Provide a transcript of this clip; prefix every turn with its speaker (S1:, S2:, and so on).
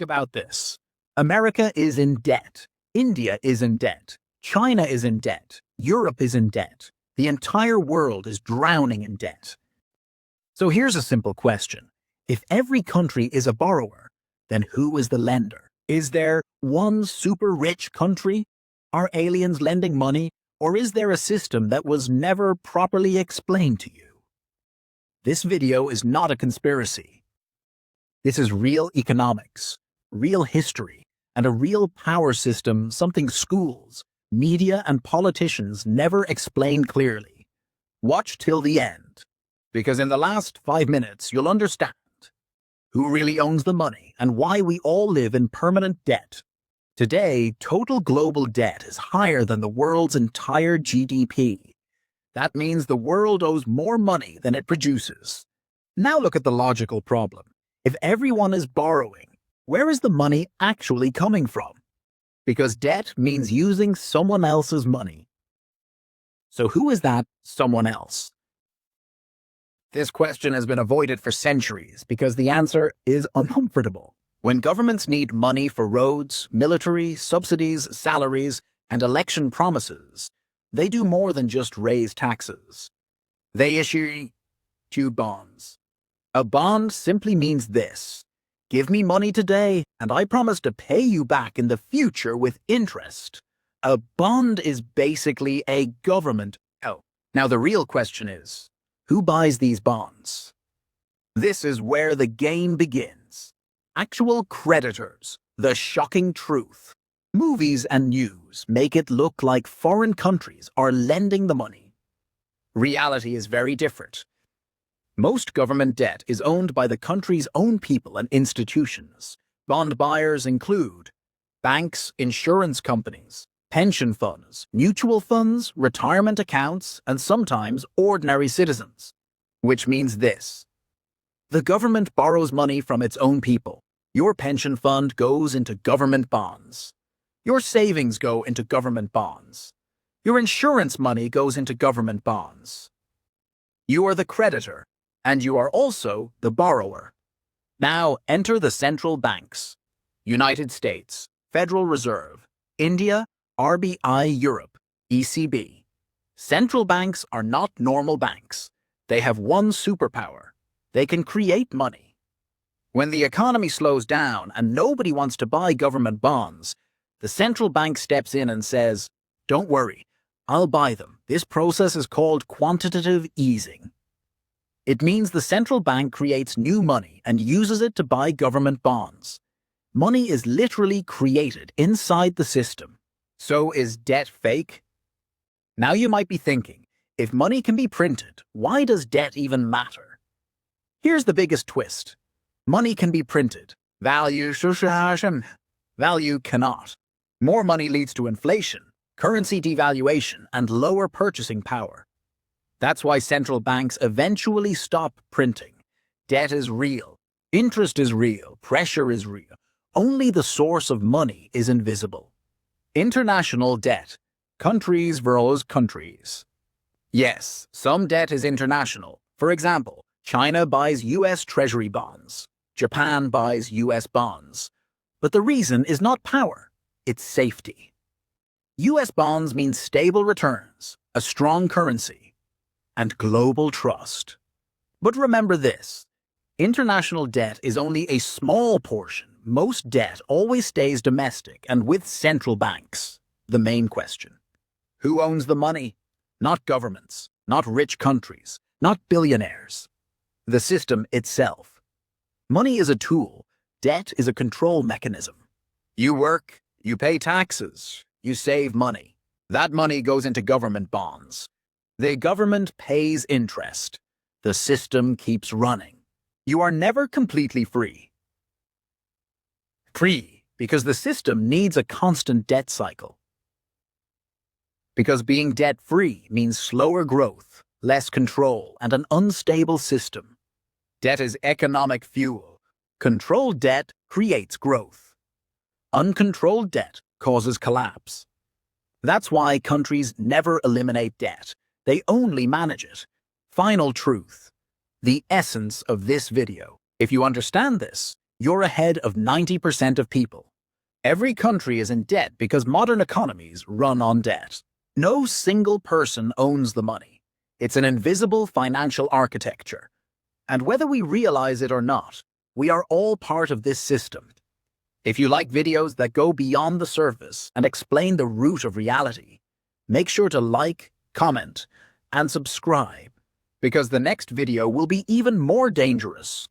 S1: About this. America is in debt. India is in debt. China is in debt. Europe is in debt. The entire world is drowning in debt. So here's a simple question. If every country is a borrower, then who is the lender? Is there one super rich country? Are aliens lending money? Or is there a system that was never properly explained to you? This video is not a conspiracy. This is real economics, real history, and a real power system, something schools, media, and politicians never explain clearly. Watch till the end, because in the last 5 minutes you'll understand who really owns the money and why we all live in permanent debt. Today, total global debt is higher than the world's entire GDP. That means the world owes more money than it produces. Now look at the logical problem. If everyone is borrowing, where is the money actually coming from? Because debt means using someone else's money. So who is that someone else? This question has been avoided for centuries because the answer is uncomfortable. When governments need money for roads, military, subsidies, salaries, and election promises, they do more than just raise taxes. They issue bonds. A bond simply means this: give me money today, and I promise to pay you back in the future with interest. A bond is basically a government. Now the real question is, who buys these bonds? This is where the game begins. Actual creditors, the shocking truth. Movies and news make it look like foreign countries are lending the money. Reality is very different. Most government debt is owned by the country's own people and institutions. Bond buyers include banks, insurance companies, pension funds, mutual funds, retirement accounts, and sometimes ordinary citizens. Which means this: the government borrows money from its own people. Your pension fund goes into government bonds. Your savings go into government bonds. Your insurance money goes into government bonds. You are the creditor, and you are also the borrower. Now enter the central banks. United States, Federal Reserve, India, RBI Europe, ECB. Central banks are not normal banks. They have one superpower. They can create money. When the economy slows down and nobody wants to buy government bonds, the central bank steps in and says, "Don't worry, I'll buy them." This process is called quantitative easing. It means the central bank creates new money and uses it to buy government bonds. Money is literally created inside the system. So is debt fake? Now you might be thinking, if money can be printed, why does debt even matter? Here's the biggest twist. Money can be printed. Value cannot. More money leads to inflation, currency devaluation, and lower purchasing power. That's why central banks eventually stop printing. Debt is real. Interest is real. Pressure is real. Only the source of money is invisible. International debt. Countries versus countries. Yes, some debt is international. For example, China buys US Treasury bonds. Japan buys US bonds. But the reason is not power, it's safety. US bonds mean stable returns, a strong currency, and global trust. But remember this: international debt is only a small portion. Most debt always stays domestic and with central banks. The main question: who owns the money? Not governments, not rich countries, not billionaires. The system itself. Money is a tool. Debt is a control mechanism. You work, you pay taxes, you save money. That money goes into government bonds. The government pays interest. The system keeps running. You are never completely free. Because the system needs a constant debt cycle. Because being debt-free means slower growth, less control, and an unstable system. Debt is economic fuel. Controlled debt creates growth. Uncontrolled debt causes collapse. That's why countries never eliminate debt. They only manage it. Final truth. The essence of this video. If you understand this, You're ahead of 90% of people. Every country is in debt because modern economies run on debt. No single person owns the money. It's an invisible financial architecture. And whether we realize it or not, we are all part of this system. If you like videos that go beyond the surface and explain the root of reality, make sure to like, comment, and subscribe, because the next video will be even more dangerous.